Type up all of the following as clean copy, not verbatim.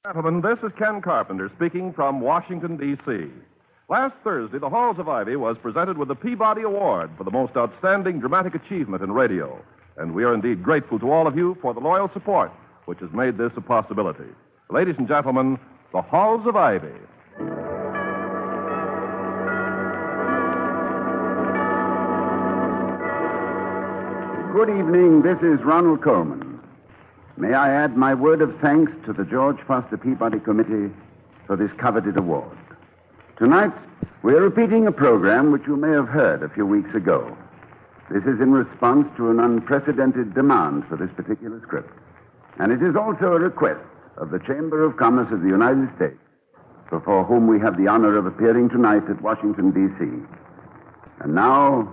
Gentlemen, this is Ken Carpenter speaking from Washington, D.C. Last Thursday, the Halls of Ivy was presented with the Peabody Award for the most outstanding dramatic achievement in radio. And we are indeed grateful to all of you for the loyal support which has made this a possibility. Ladies and gentlemen, the Halls of Ivy. Good evening. This is Ronald Colman. May I add my word of thanks to the George Foster Peabody Committee for this coveted award. Tonight, we are repeating a program which you may have heard a few weeks ago. This is in response to an unprecedented demand for this particular script. And it is also a request of the Chamber of Commerce of the United States, before whom we have the honor of appearing tonight at Washington, D.C. And now,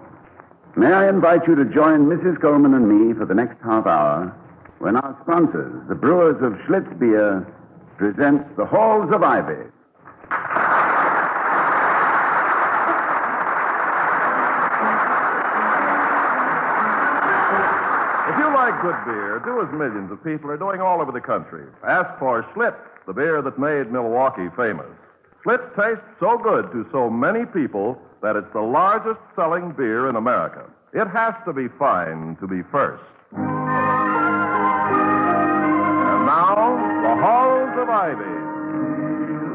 may I invite you to join Mrs. Colman and me for the next half hour when our sponsors, the brewers of Schlitz Beer, presents the Halls of Ivy. If you like good beer, do as millions of people are doing all over the country. Ask for Schlitz, the beer that made Milwaukee famous. Schlitz tastes so good to so many people that it's the largest selling beer in America. It has to be fine to be first. And now, the Halls of Ivy. We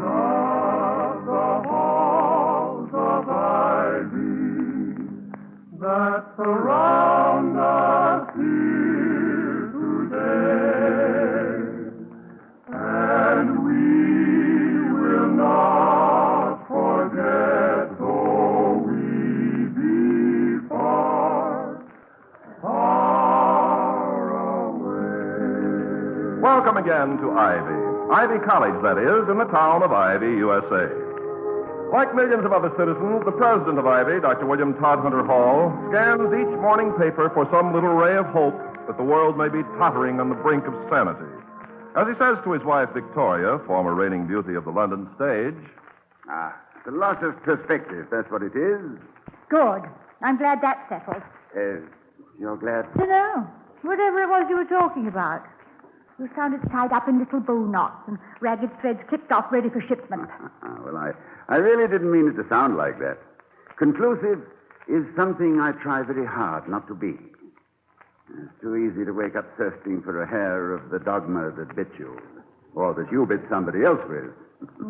love the halls of ivy that surround us here today, and we will not forget though we be far, far away. Welcome again to Ivy. Ivy College, that is, in the town of Ivy, USA. Like millions of other citizens, the president of Ivy, Dr. William Todhunter Hall, scans each morning paper for some little ray of hope that the world may be tottering on the brink of sanity. As he says to his wife, Victoria, former reigning beauty of the London stage, The loss of perspective, that's what it is. Good. I'm glad that's settled. You're glad? No. Whatever it was you were talking about. You sounded tied up in little bow knots and ragged threads clipped off ready for shipment. Well, I really didn't mean it to sound like that. Conclusive is something I try very hard not to be. It's too easy to wake up thirsting for a hair of the dogma that bit you, or that you bit somebody else with.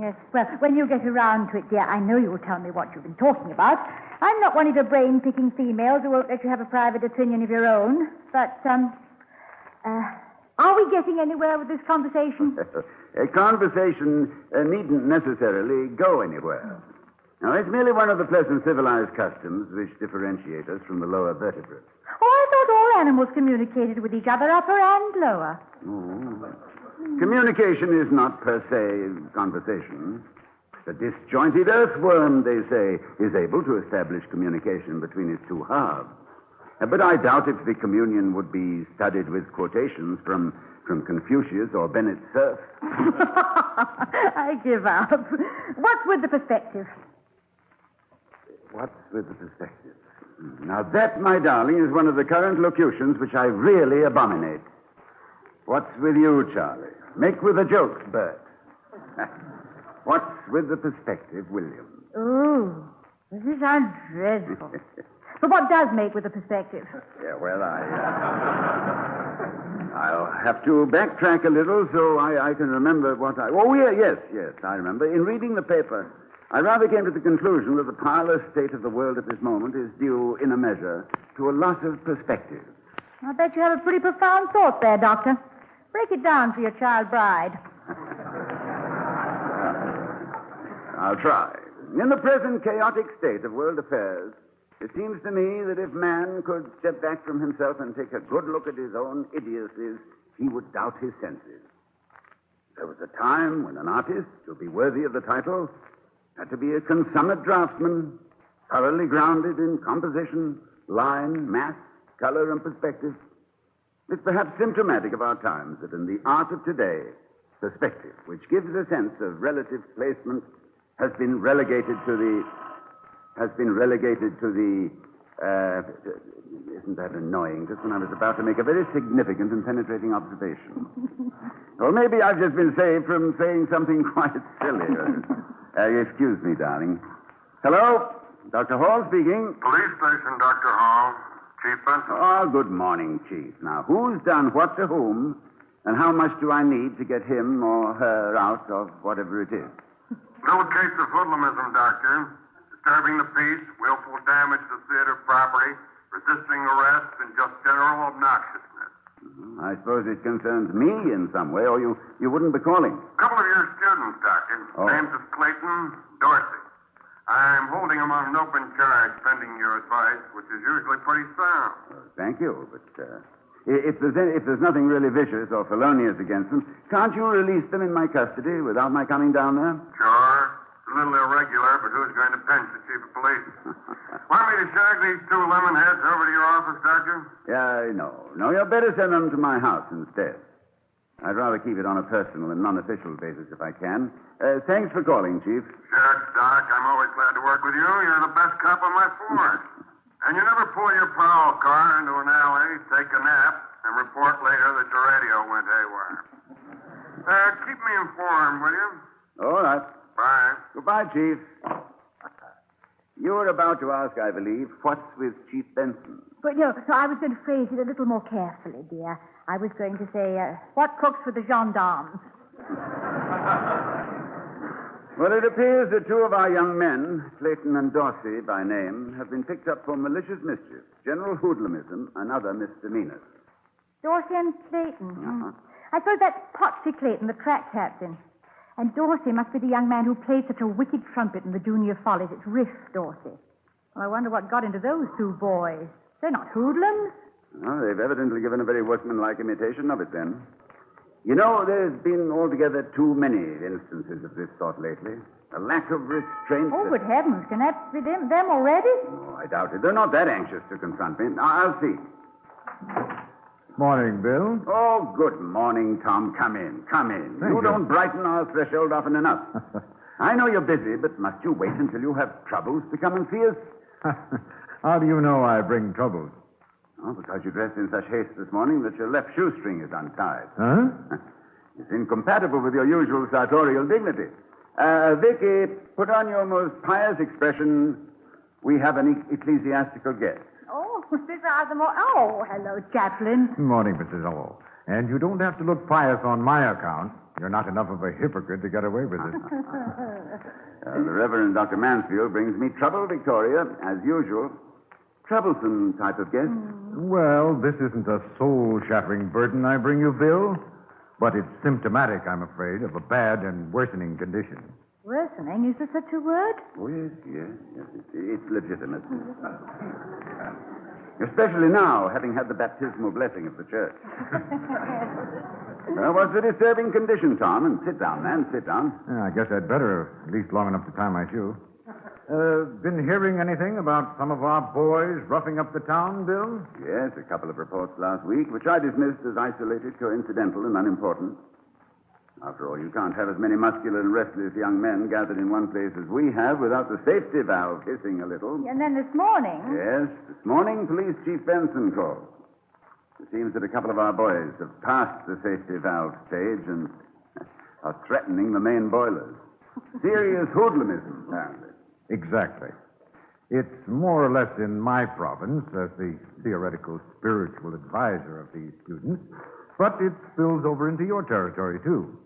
Yes, well, when you get around to it, dear, I know you'll tell me what you've been talking about. I'm not one of your brain-picking females who won't let you have a private opinion of your own. But, are we getting anywhere with this conversation? A conversation needn't necessarily go anywhere. Now, it's merely one of the pleasant civilized customs which differentiate us from the lower vertebrates. Oh, I thought all animals communicated with each other, upper and lower. Communication is not per se conversation. The disjointed earthworm, they say, is able to establish communication between its two halves. But I doubt if the communion would be studied with quotations from Confucius or Bennett Cerf. I give up. What's with the perspective? What's with the perspective? Now that, my darling, is one of the current locutions which I really abominate. What's with you, Charlie? Make with a joke, Bert. What's with the perspective, William? Oh, this sounds dreadful. But what does make with a perspective? Yeah, well, I'll have to backtrack a little so I can remember what I... Oh, yeah, yes, I remember. In reading the paper, I rather came to the conclusion that the parlous state of the world at this moment is due, in a measure, to a loss of perspective. I bet you have a pretty profound thought there, Doctor. Break it down for your child bride. I'll try. In the present chaotic state of world affairs, it seems to me that if man could step back from himself and take a good look at his own idiocies, he would doubt his senses. There was a time when an artist, to be worthy of the title, had to be a consummate draftsman, thoroughly grounded in composition, line, mass, color, and perspective. It's perhaps symptomatic of our times that in the art of today, perspective, which gives a sense of relative placement, has been relegated to the... isn't that annoying? Just when I was about to make a very significant and penetrating observation. Well, maybe I've just been saved from saying something quite silly. Excuse me, darling. Hello? Dr. Hall speaking. Police station, Dr. Hall. Chief Benson. Oh, good morning, Chief. Now, who's done what to whom, and how much do I need to get him or her out of whatever it is? No case of hoodlumism, Doctor. Disturbing the peace, willful damage to theater property, resisting arrest, and just general obnoxiousness. I suppose it concerns me in some way, or you wouldn't be calling. A couple of your students, Doctor. Oh. Names of Clayton, Dorsey. I'm holding them on an open charge pending your advice, which is usually pretty sound. Thank you, but if there's nothing really vicious or felonious against them, can't you release them in my custody without my coming down there? Sure. It's a little irregular, but who's going to pinch the chief of police? Want me to shag these two lemon heads over to your office, Doctor? Yeah, I know. No, you'd better send them to my house instead. I'd rather keep it on a personal and non-official basis if I can. Thanks for calling, Chief. Sure, Doc. I'm always glad to work with you. You're the best cop on my force. And you never pull your prowl car into an alley, take a nap, and report later that your radio went haywire. Keep me informed, will you? All right. Bye. Goodbye, Chief. You were about to ask, I believe, what's with Chief Benson? But no, so I was going to phrase it a little more carefully, dear. I was going to say, what cooks for the gendarmes? Well, it appears that two of our young men, Clayton and Dorsey by name, have been picked up for malicious mischief, general hoodlumism, and other misdemeanors. Dorsey and Clayton. I suppose that's Potsy Clayton, the track captain. And Dorsey must be the young man who played such a wicked trumpet in the Junior Follies. It's Riff Dorsey. Well, I wonder what got into those two boys. They're not hoodlums. Well, they've evidently given a very workmanlike imitation of it, then. You know, there's been altogether too many instances of this sort lately. A lack of restraint. Oh, good heavens. Can that be them already? Oh, I doubt it. They're not that anxious to confront me. I'll see. Morning, Bill. Oh, good morning, Tom. Come in. Thank You you. don't brighten our threshold often enough. I know you're busy, but must you wait until you have troubles to come and see us? How do you know I bring troubles? Oh, because you dressed in such haste this morning that your left shoestring is untied. Huh? It's incompatible with your usual sartorial dignity. Vicky, put on your most pious expression. We have an ecclesiastical guest. Oh, Mr. Osmore. Oh, hello, Chaplain. Morning, Mrs. Hall. And you don't have to look pious on my account. You're not enough of a hypocrite to get away with it. The Reverend Dr. Mansfield brings me trouble, Victoria, as usual. Troublesome type of guest. Well, this isn't a soul-shattering burden I bring you, Bill. But it's symptomatic, I'm afraid, of a bad and worsening condition. Worsening? Is there such a word? Oh, yes. It's legitimate. Especially now, having had the baptismal blessing of the church. What's the disturbing condition, Tom? And sit down, man, sit down. Yeah, I guess I'd better, at least long enough to tie my shoe. Been hearing anything about some of our boys roughing up the town, Bill? Yes, a couple of reports last week, which I dismissed as isolated, coincidental, and unimportant. After all, you can't have as many muscular and restless young men gathered in one place as we have without the safety valve hissing a little. And then this morning... Yes, this morning, Police Chief Benson called. It seems that a couple of our boys have passed the safety valve stage and are threatening the main boilers. Serious hoodlumism, apparently. Exactly. It's more or less in my province as the theoretical spiritual advisor of these students, but it spills over into your territory, too.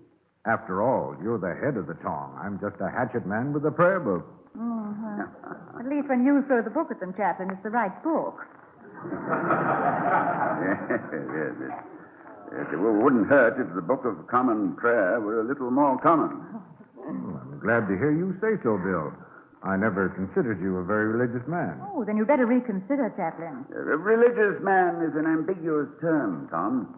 After all, you're the head of the tong. I'm just a hatchet man with a prayer book. At least when you throw the book at them, Chaplain, it's the right book. Yes, it wouldn't hurt if the Book of Common Prayer were a little more common. Well, I'm glad to hear you say so, Bill. I never considered you a very religious man. Oh, then you better reconsider, Chaplain. A religious man is an ambiguous term, Tom.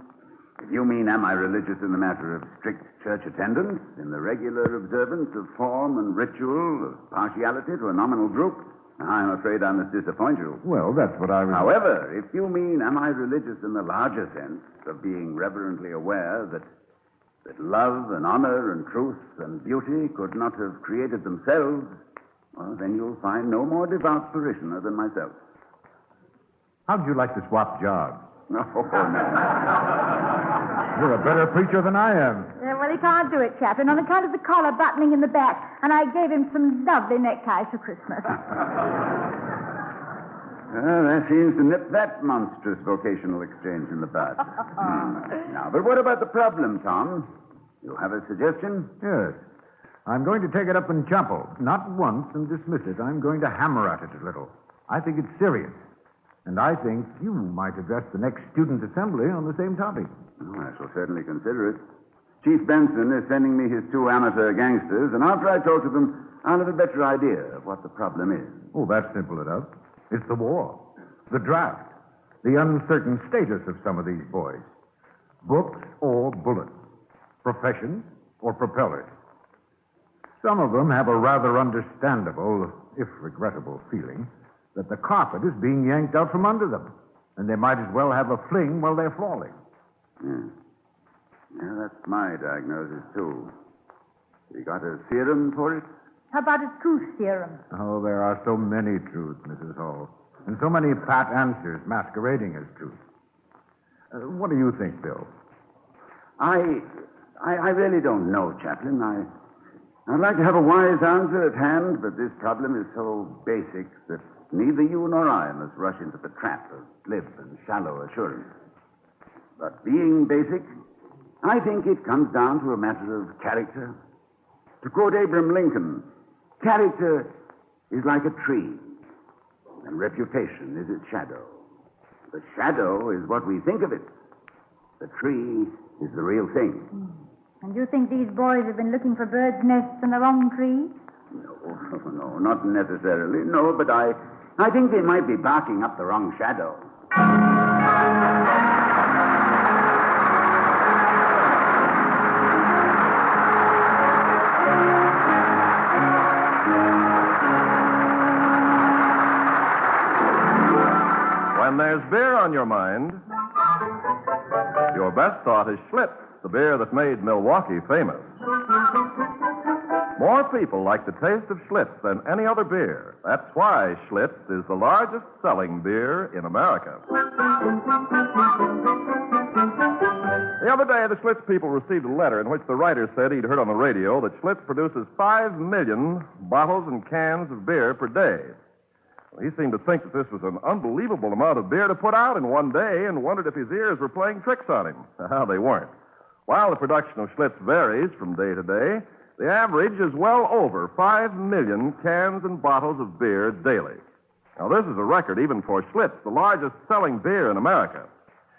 If you mean, am I religious in the matter of strict church attendance, in the regular observance of form and ritual, of partiality to a nominal group, I'm afraid I must disappoint you. Well, that's what I was... However, if you mean, am I religious in the larger sense of being reverently aware that love and honor and truth and beauty could not have created themselves, well, then you'll find no more devout parishioner than myself. How'd you like to swap jobs? No. You're a better preacher than I am. Yeah, well, he can't do it, Chaplain, on account of the collar buttoning in the back, and I gave him some lovely neckties for Christmas. That seems to nip that monstrous vocational exchange in the bud. Now, but what about the problem, Tom? You have a suggestion? Yes. I'm going to take it up in chapel. Not once and dismiss it. I'm going to hammer at it a little. I think it's serious. And I think you might address the next student assembly on the same topic. Oh, I shall certainly consider it. Chief Benson is sending me his 2 amateur gangsters, and after I talk to them, I'll have a better idea of what the problem is. Oh, that's simple enough. It's the war, the draft, the uncertain status of some of these boys. Books or bullets, professions or propellers. Some of them have a rather understandable, if regrettable, feeling that the carpet is being yanked out from under them, and they might as well have a fling while they're falling. Yeah, that's my diagnosis, too. You got a serum for it? How about a truth serum? Oh, there are so many truths, Mrs. Hall, and so many pat answers masquerading as truth. What do you think, Bill? I really don't know, Chaplain. I'd like to have a wise answer at hand, but this problem is so basic that neither you nor I must rush into the trap of glib and shallow assurance. But being basic, I think it comes down to a matter of character. To quote Abraham Lincoln, character is like a tree, and reputation is its shadow. The shadow is what we think of it. The tree is the real thing. And you think these boys have been looking for birds' nests in the wrong tree? No, not necessarily. No, but I think they might be barking up the wrong shadow. When there's beer on your mind, your best thought is Schlitz, the beer that made Milwaukee famous. More people like the taste of Schlitz than any other beer. That's why Schlitz is the largest selling beer in America. The other day, the Schlitz people received a letter in which the writer said he'd heard on the radio that Schlitz produces 5 million bottles and cans of beer per day. He seemed to think that this was an unbelievable amount of beer to put out in one day and wondered if his ears were playing tricks on him. They weren't. While the production of Schlitz varies from day to day, the average is well over 5 million cans and bottles of beer daily. Now, this is a record even for Schlitz, the largest selling beer in America.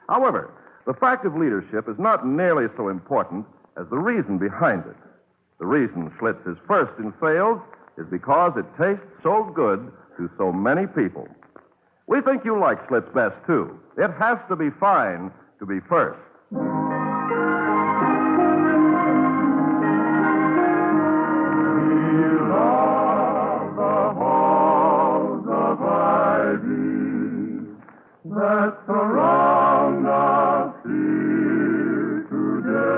However, the fact of leadership is not nearly so important as the reason behind it. The reason Schlitz is first in sales is because it tastes so good to so many people. We think you like Schlitz best, too. It has to be fine to be first. That surround us here today.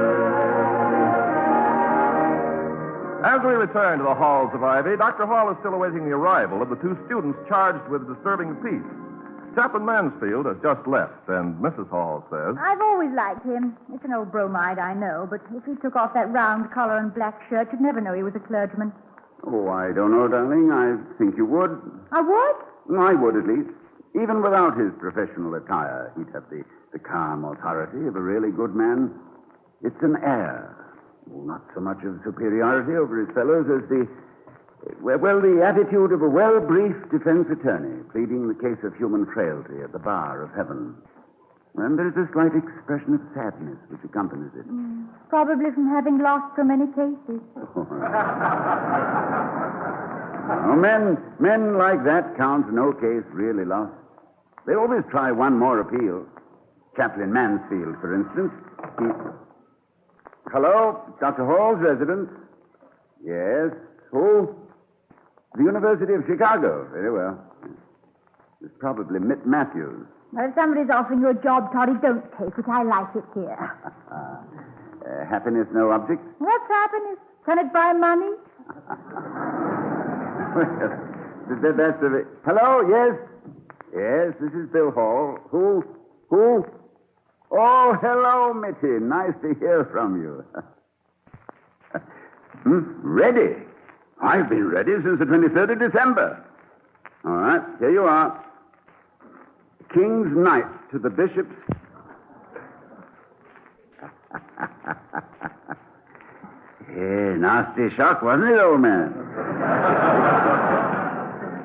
As we return to the halls of Ivy, Dr. Hall is still awaiting the arrival of the 2 students charged with disturbing the peace. Chaplain Mansfield has just left, and Mrs. Hall says, I've always liked him. It's an old bromide, I know, but if he took off that round collar and black shirt, you'd never know he was a clergyman. Oh, I don't know, darling. I think you would. I would? I would, at least. Even without his professional attire, he'd have the calm authority of a really good man. It's an air. Not so much of superiority over his fellows as the attitude of a well-briefed defense attorney pleading the case of human frailty at the bar of heaven. And there's a slight expression of sadness which accompanies it. Probably from having lost so many cases. Men like that count no case really lost. They always try one more appeal. Chaplain Mansfield, for instance. Hello, Dr. Hall's residence. Yes. Who? The University of Chicago. Very well. It's probably Mitt Matthews. Well, if somebody's offering you a job, Toddy, don't take it. I like it here. Happiness no object? What's happiness? Can it buy money? That's the... Hello, yes? Yes, this is Bill Hall. Who? Oh, hello, Mitty. Nice to hear from you. Ready? I've been ready since the 23rd of December. All right, here you are. King's Knight to the Bishop's... Nasty shock, wasn't it, old man?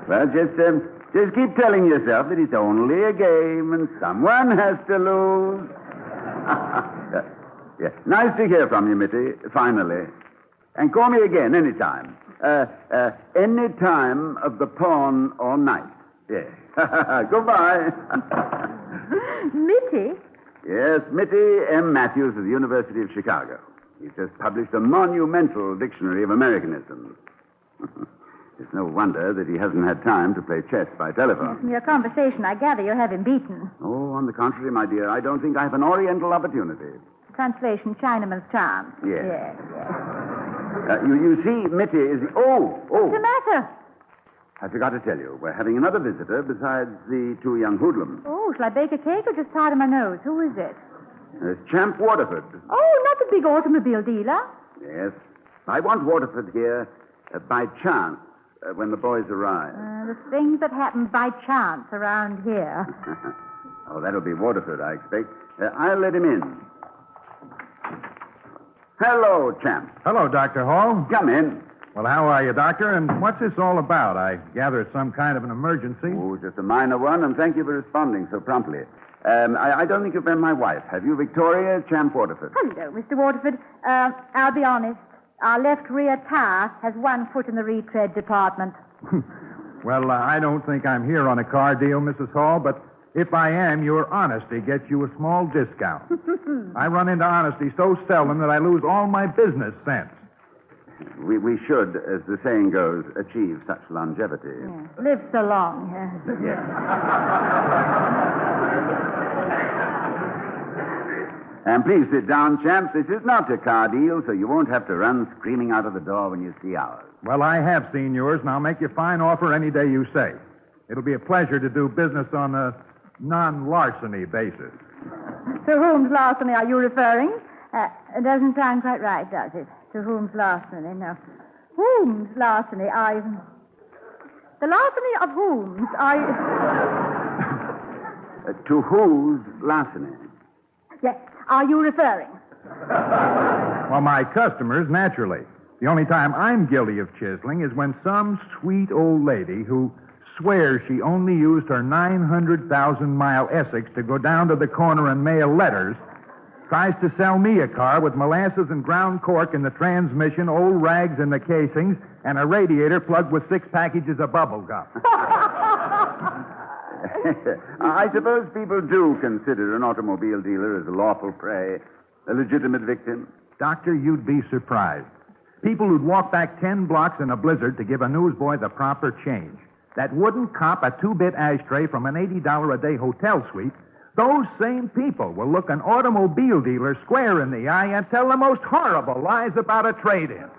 Well, just keep telling yourself that it's only a game and someone has to lose. Yeah. Nice to hear from you, Mitty, finally. And call me again anytime. Any time of the pawn or night. Yeah. Goodbye. Mitty? Yes, Mitty M. Matthews of the University of Chicago. He's just published a monumental dictionary of Americanisms. It's no wonder that he hasn't had time to play chess by telephone. From your conversation, I gather you have him beaten. Oh, on the contrary, my dear, I don't think I have an oriental opportunity. Translation, Chinaman's charm. Yes. You see, Mitty is... What's the matter? I forgot to tell you, we're having another visitor besides the two young hoodlums. Oh, shall I bake a cake or just powder my nose? Who is it? It's Champ Waterford. Oh, not the big automobile dealer. Yes. I want Waterford here by chance when the boys arrive. The things that happen by chance around here. Oh, that'll be Waterford, I expect. I'll let him in. Hello, Champ. Hello, Dr. Hall. Come in. Well, how are you, Doctor? And what's this all about? I gather it's some kind of an emergency. Oh, just a minor one, and thank you for responding so promptly. I don't think you've met my wife. Have you, Victoria Champ Waterford? Hello, Mr. Waterford. I'll be honest. Our left rear tire has one foot in the retread department. Well, I don't think I'm here on a car deal, Mrs. Hall, but if I am, your honesty gets you a small discount. I run into honesty so seldom that I lose all my business sense. We should, as the saying goes, achieve such longevity. Yeah. Live so long. Yes. And please sit down, champs. This is not a car deal, so you won't have to run screaming out of the door when you see ours. Well, I have seen yours, and I'll make you a fine offer any day you say. It'll be a pleasure to do business on a non-larceny basis. To whom's larceny are you referring? It doesn't sound quite right, does it? To whom's larceny? No. Whom's larceny? The larceny of whom's? To whose larceny? Yes. Are you referring? Well, my customers, naturally. The only time I'm guilty of chiseling is when some sweet old lady who swears she only used her 900,000-mile Essex to go down to the corner and mail letters tries to sell me a car with molasses and ground cork in the transmission, old rags in the casings, and a radiator plugged with 6 packages of bubble gum. I suppose people do consider an automobile dealer as a lawful prey, a legitimate victim. Doctor, you'd be surprised. People who'd walk back 10 blocks in a blizzard to give a newsboy the proper change, that wouldn't cop a 2-bit ashtray from an $80 a day hotel suite, those same people will look an automobile dealer square in the eye and tell the most horrible lies about a trade-in.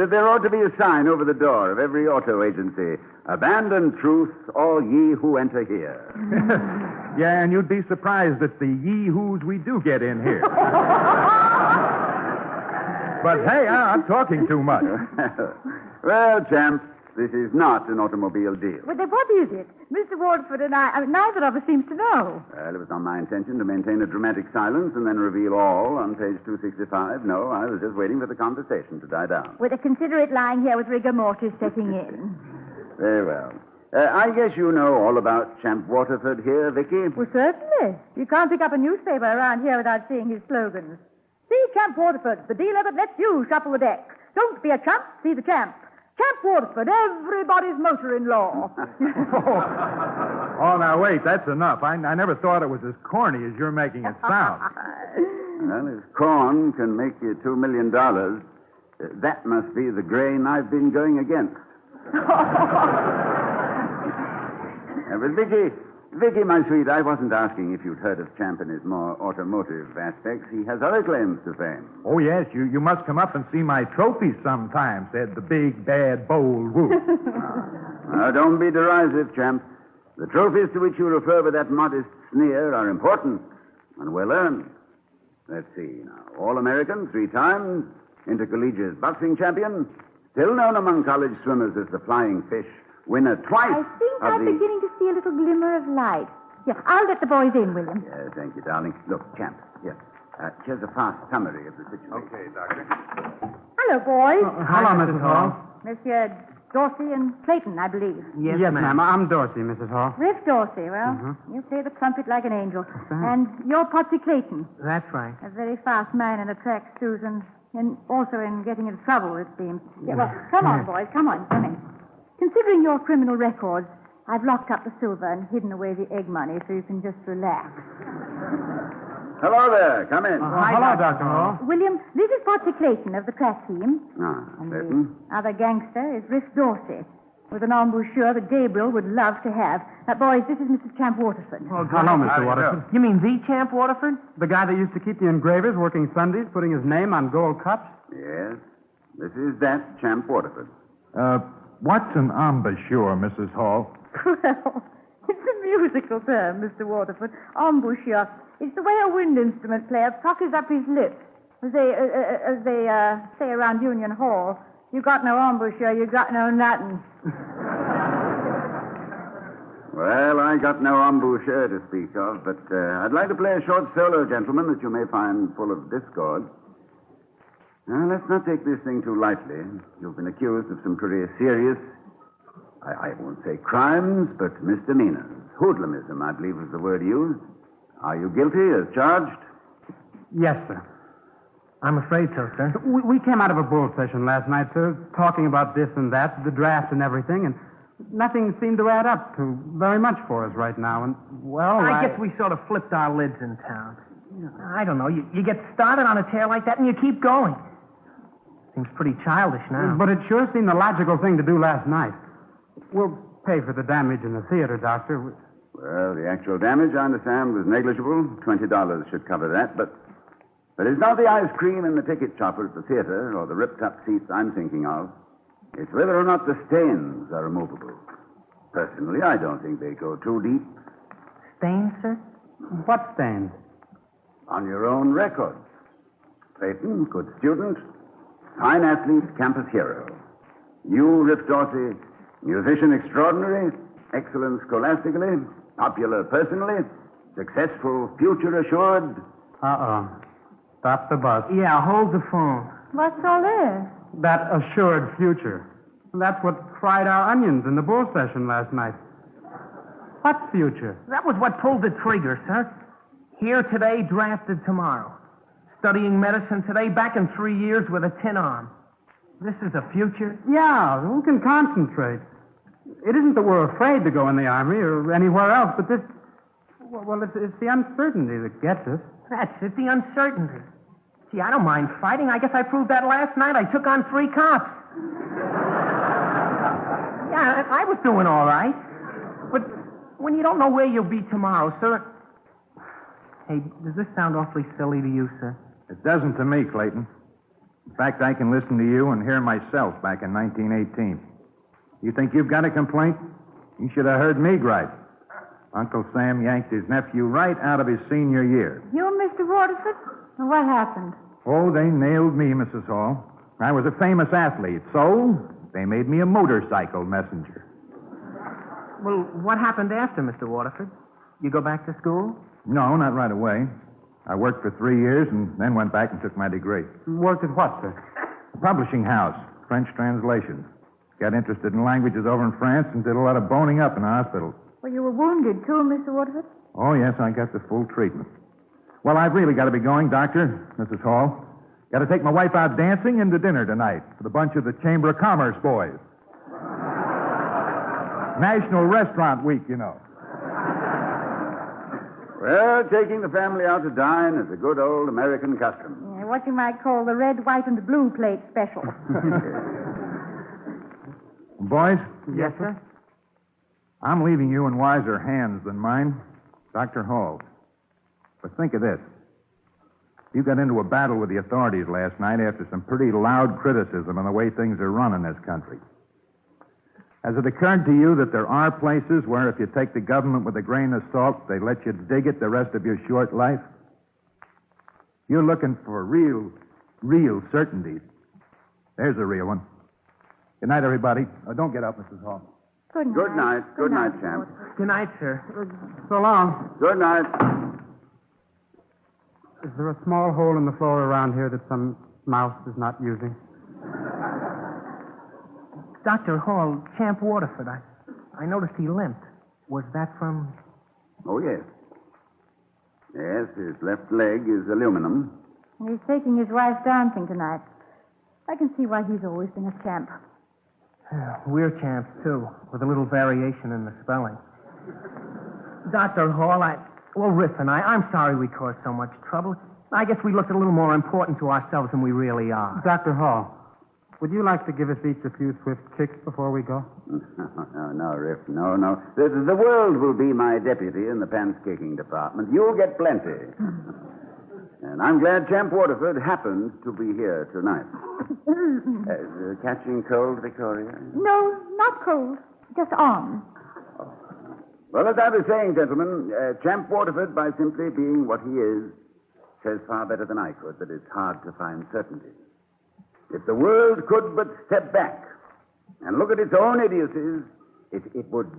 There ought to be a sign over the door of every auto agency. Abandon truth, all ye who enter here. Yeah, and you'd be surprised at the yee-hoos we do get in here. But, hey, I'm talking too much. Well, champ, this is not an automobile deal. Well, then what is it? Mr. Waterford and I neither of us seems to know. Well, it was not my intention to maintain a dramatic silence and then reveal all on page 265. No, I was just waiting for the conversation to die down. With a considerate lying here with rigor mortis setting in. Very well. I guess you know all about Champ Waterford here, Vicky. Well, certainly. You can't pick up a newspaper around here without seeing his slogans. See Champ Waterford, the dealer that lets you shuffle the deck. Don't be a chump, see the champ. Champ Waterford, everybody's motor-in-law. Oh, now, wait, that's enough. I never thought it was as corny as you're making it sound. Well, if corn can make you $2 million, that must be the grain I've been going against. But Vicky, my sweet, I wasn't asking if you'd heard of Champ in his more automotive aspects. He has other claims to fame. Oh, yes, you must come up and see my trophies sometime, said the big, bad, bold wolf. Now, don't be derisive, Champ. The trophies to which you refer with that modest sneer are important and well earned. Let's see now. All-American 3 times, intercollegiate boxing champion, still known among college swimmers as the Flying Fish, winner twice. I think I'm beginning to see a little glimmer of light. Yes, I'll let the boys in, William. Yes, thank you, darling. Look, champ, here. Here's a fast summary of the situation. Okay, Doctor. Hello, boys. Hello, Mrs. Hall. Monsieur Dorsey and Clayton, I believe. Yes, ma'am. I'm Dorsey, Mrs. Hall. Riff Dorsey, well, you play the trumpet like an angel. And you're Potsy Clayton, That's right. a very fast man in a track suit and also in getting into trouble, it seems. Yeah, well, come on, boys, come in. Considering your criminal records, I've locked up the silver and hidden away the egg money so you can just relax. Hello there. Come in. Hello, Dr. Hall. William, this is Potsy Clayton of the track team. And Clayton. the other gangster is Riff Dorsey, with an embouchure that Gabriel would love to have. Boys, this is Mr. Champ Waterford. Hello, Mr. Waterford. You mean the Champ Waterford? The guy that used to keep the engravers working Sundays, putting his name on gold cups? Yes, this is that Champ Waterford. What's an embouchure, Mrs. Hall? Well, it's a musical term, Mr. Waterford. Embouchure. It's the way a wind instrument player puckers up his lips. As they say around Union Hall, you got no embouchure, you got no nothing. Well, I got no embouchure to speak of, but I'd like to play a short solo, gentlemen, that you may find full of discord. Now, let's not take this thing too lightly. You've been accused of some pretty serious, I won't say crimes, but misdemeanors. Hoodlumism, I believe, was the word used. Are you guilty as charged? Yes, sir. I'm afraid so, sir. We came out of a bull session last night, sir, talking about this and that, the draft and everything, and nothing seemed to add up to very much for us right now. And, well, I guess we sort of flipped our lids in town. I don't know. You get started on a tear like that and you keep going. Seems pretty childish now. But it sure seemed the logical thing to do last night. We'll pay for the damage in the theater, Doctor. Well, the actual damage, I understand, was negligible. $20 should cover that, but it's not the ice cream and the ticket chopper at the theater or the ripped-up seats I'm thinking of. It's whether or not the stains are removable. Personally, I don't think they go too deep. Stains, sir? What stains? On your own records. Clayton, good student. Fine athlete, campus hero. You, Riff Dorsey, musician extraordinary, excellent scholastically, popular personally, successful, future assured. Uh-oh. Stop the bus. Yeah, hold the phone. What's all this? That assured future. That's what fried our onions in the bull session last night. What future? That was what pulled the trigger, sir. Here today, drafted tomorrow. Studying medicine today, back in 3 years with a tin arm. This is a future? Yeah, who can concentrate? It isn't that we're afraid to go in the Army or anywhere else, but this... Well, it's the uncertainty that gets us. That's it, the uncertainty. Gee, I don't mind fighting. I guess I proved that last night. I took on 3 cops. Yeah, I was doing all right. But when you don't know where you'll be tomorrow, sir... Hey, does this sound awfully silly to you, sir? It doesn't to me, Clayton. In fact, I can listen to you and hear myself back in 1918. You think you've got a complaint? You should have heard me gripe. Uncle Sam yanked his nephew right out of his senior year. You, Mr. Waterford? What happened? Oh, they nailed me, Mrs. Hall. I was a famous athlete, so they made me a motorcycle messenger. Well, what happened after, Mr. Waterford? You go back to school? No, not right away. I worked for 3 years and then went back and took my degree. Worked at what, sir? A publishing house, French translations. Got interested in languages over in France and did a lot of boning up in hospitals. Well, you were wounded, too, Mr. Waterford? Oh, yes, I got the full treatment. Well, I've really got to be going, Doctor, Mrs. Hall. Got to take my wife out dancing and to dinner tonight with a bunch of the Chamber of Commerce boys. National Restaurant Week, you know. Well, taking the family out to dine is a good old American custom. Yeah, what you might call the red, white, and blue plate special. Boys? Yes, sir? I'm leaving you in wiser hands than mine, Dr. Hall. But think of this. You got into a battle with the authorities last night after some pretty loud criticism on the way things are run in this country. Has it occurred to you that there are places where if you take the government with a grain of salt, they let you dig it the rest of your short life? You're looking for real certainties. There's a real one. Good night, everybody. Oh, don't get up, Mrs. Hall. Good night. Good night. Good night, champ. Good night, sir. So long. Good night. Is there a small hole in the floor around here that some mouse is not using? Dr. Hall, Champ Waterford, I noticed he limped. Was that from... Oh, yes. Yes, his left leg is aluminum. He's taking his wife dancing tonight. I can see why he's always been a champ. We're champs, too, with a little variation in the spelling. Dr. Hall, Riff and I'm sorry we caused so much trouble. I guess we looked a little more important to ourselves than we really are. Dr. Hall, would you like to give us each a few swift kicks before we go? No, Riff, no. The world will be my deputy in the pants-kicking department. You'll get plenty. And I'm glad Champ Waterford happens to be here tonight. Catching cold, Victoria? No, not cold. Just on. Well, as I was saying, gentlemen, Champ Waterford, by simply being what he is, says far better than I could that it's hard to find certainty. If the world could but step back and look at its own idiocies, it would...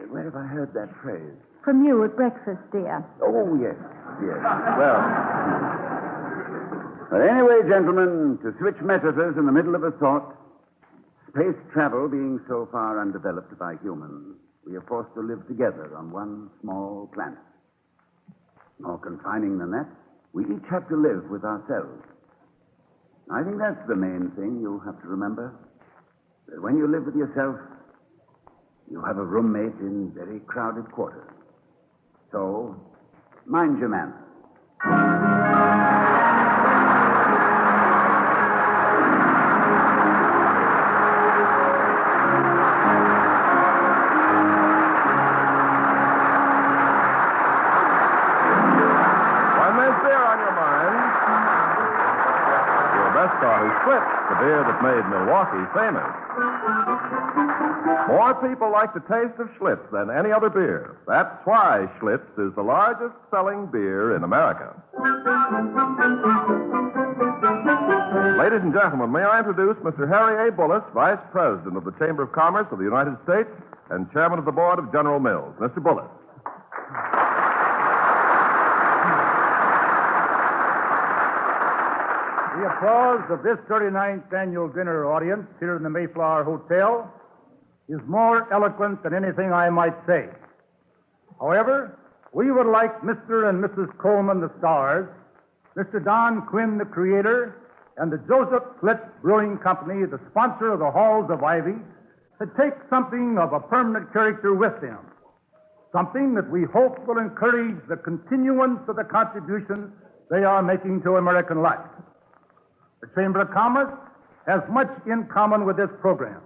Where have I heard that phrase? From you at breakfast, dear. Oh, yes. Well, anyway, gentlemen, to switch metaphors in the middle of a thought, space travel being so far undeveloped by humans, we are forced to live together on one small planet. More confining than that, we each have to live with ourselves. I think that's the main thing you have to remember. That when you live with yourself, you have a roommate in very crowded quarters. So, mind your manners. When there's beer on your mind, your best thought is Schlitz, the beer that made Milwaukee famous. More people like the taste of Schlitz than any other beer. That's why Schlitz is the largest selling beer in America. Ladies and gentlemen, may I introduce Mr. Harry A. Bullis, Vice President of the Chamber of Commerce of the United States and Chairman of the Board of General Mills. Mr. Bullis. The applause of this 39th annual dinner audience here in the Mayflower Hotel is more eloquent than anything I might say. However, we would like Mr. and Mrs. Colman, the stars, Mr. Don Quinn, the creator, and the Joseph Schlitz Brewing Company, the sponsor of the Halls of Ivy, to take something of a permanent character with them. Something that we hope will encourage the continuance of the contributions they are making to American life. The Chamber of Commerce has much in common with this program.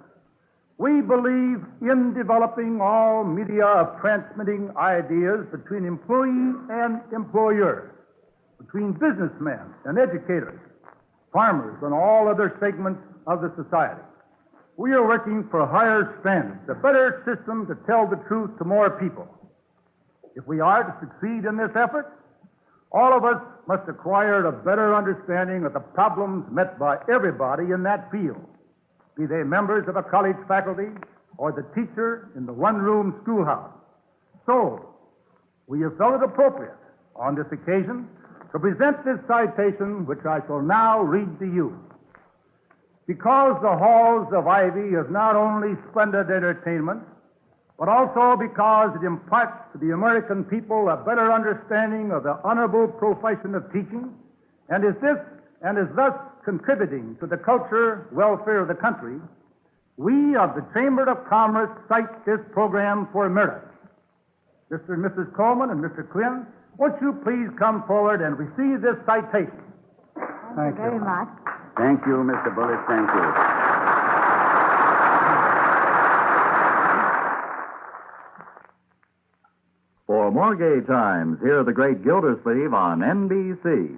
We believe in developing all media of transmitting ideas between employee and employer, between businessmen and educators, farmers, and all other segments of the society. We are working for higher standards, a better system to tell the truth to more people. If we are to succeed in this effort, all of us must acquire a better understanding of the problems met by everybody in that field, be they members of a college faculty or the teacher in the one-room schoolhouse. So, we have felt it appropriate on this occasion to present this citation, which I shall now read to you. Because the Halls of Ivy is not only splendid entertainment, but also because it imparts to the American people a better understanding of the honorable profession of teaching, and is thus contributing to the culture, welfare of the country, we of the Chamber of Commerce cite this program for merit. Mr. and Mrs. Colman and Mr. Quinn, won't you please come forward and receive this citation? Thank you very much. Thank you, Mr. Bullis. Thank you. For more gay times, hear the Great Gildersleeve on NBC.